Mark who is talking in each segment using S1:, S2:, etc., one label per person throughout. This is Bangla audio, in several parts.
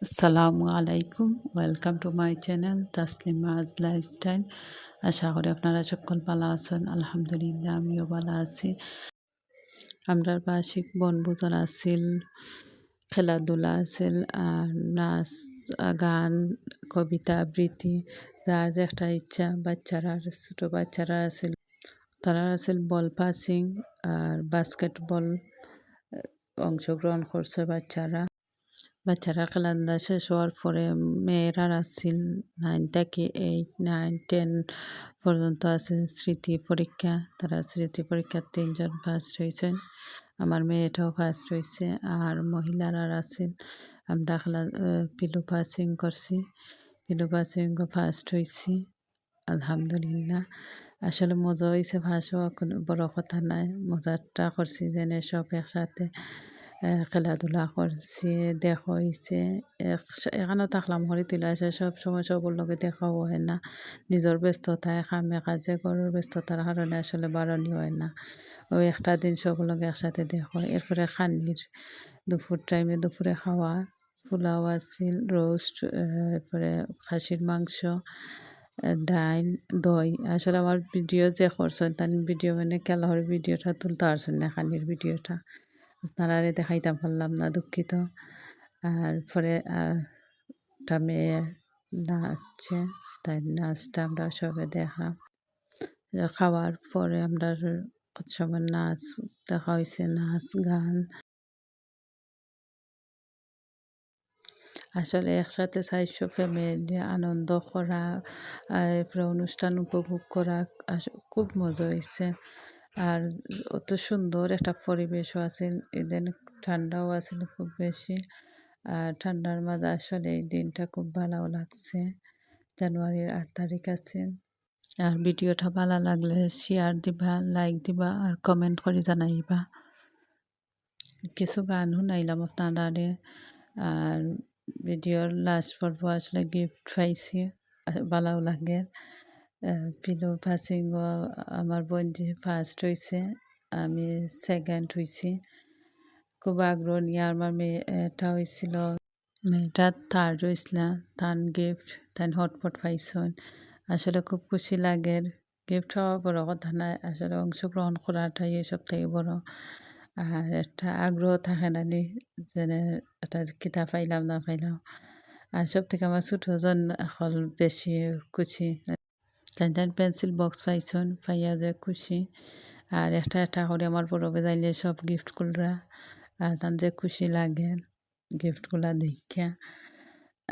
S1: আসসালামু আলাইকুম, welcome to my channel Taslima's lifestyle. আশা করি আপনারা সকল ভালো আছেন। আলহামদুলিল্লাহ আমিও ভালো আছি। আমরা বার্ষিক বনভোজন আছিল, খেলাধুলা আছিল, আর নাচ, গান, কবিতা আবৃত্তি, যার যে একটা ইচ্ছা। বাচ্চারা, ছোটো বাচ্চারা আছিল, তারা আছিল বল পাসিং আর বাস্কেটবল অংশগ্রহণ করছে বাচ্চারা খেলাধুলা শেষ হওয়ার পরে মেয়েরা আসছিল 9 থেকে 8, 9, 10 পর্যন্ত আছে স্মৃতি পরীক্ষা। তারা স্মৃতি পরীক্ষা 3 জন ফার্স্ট হয়েছেন, আমার মেয়েটাও ফার্স্ট হয়েছে। আর মহিলারা আসছিল, আমরা পিলু পাসিং করছি, পিলু পাসিং ফার্স্ট হয়েছি আলহামদুলিল্লাহ। আসলে মজা হয়েছে, ফার্স্ট হওয়া কোনো বড় কথা নাই, মজাটা করছি যেনে সব একসাথে খেলাধুলা করছি, দেখা হয়েছে। এখানে থাকলাম হরি তুলে আসে, সব সময় সবর লগে দেখাও হয় না, নিজের ব্যস্ততায় কামে কাজে ঘরের ব্যস্ততার কারণে আসলে বারণই হয় না। ওই একটা দিন সব লগে একসাথে দেখা হয়। এরপরে খানির দুপুর টাইমে দুপুরে খাওয়া, পোলাও আছিল, রোস্ট, এরপরে খাসির মাংস, ডাইল, দই। আসলে আমার ভিডিও যে করছেন তার ভিডিও মানে কেলাহর ভিডিওটা তুলতে পারছেন না, খানির ভিডিওটা আপনারা দেখাইতে পারলাম না, দুঃখিত। আর পরে একটা মেয়ে নাচছে, তাই নাচটা আমরা সবে দেখা। খাওয়ার পরে আমরা কত সময় নাচ দেখা হয়েছে, নাচ গান। আসলে একসাথে 400 ফ্যামিলি আনন্দ করা, এরপরে অনুষ্ঠান উপভোগ করা খুব মজা হয়েছে। আর অত সুন্দর একটা পরিবেশও আছে, এদিন ঠান্ডাও আছিল খুব বেশি। আর ঠান্ডার মাঝে আসলে এই দিনটা খুব ভালো লাগছে। জানুয়ারির 8 তারিখ আছে। আর ভিডিওটা ভালো লাগলে শেয়ার দিবা, লাইক দিবা, আর কমেন্ট করে জানাইবা। কিছু গান শুনাইলাম আপনারা। আর ভিডিওর লাস্ট পর্ব আসলে গিফট পাইছি, ভালো লাগে। পিলো পাসিং আমার বোন যে ফার্স্ট হয়েছে, আমি সেকেন্ড হয়েছি। খুব আগ্রহ নিয়ে আমার মেয়েটা হয়েছিল, মেয়েটা থার্ড হয়েছিল। তান গিফট, তান হটপট পাইছেন। আসলে খুব খুশি লাগে। গিফট হওয়া বড় কথা না, আসলে অংশগ্রহণ করাটাই এসব থেকে বড়। আর একটা আগ্রহ থাকে না নি, যেনে একটা কিতাব পাইলাম না পাইলাম। আর সব থেকে আমার ছোটজন এখন বেশি খুশি। তাই পেন্সিল বক্স পাইছেন, পাইয়া যে খুশি। আর একটা একটা করে আমার বড় বেজাইলে সব গিফটগুলা, আর তার যে খুশি লাগে গিফটগুলা দেখা।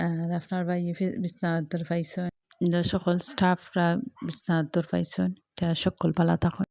S1: আর আপনার ভাই বিছনাথর পাইছেন, সকল স্টাফরা বিছনাথর পাইছেন, তারা সকল ভালো থাকুন।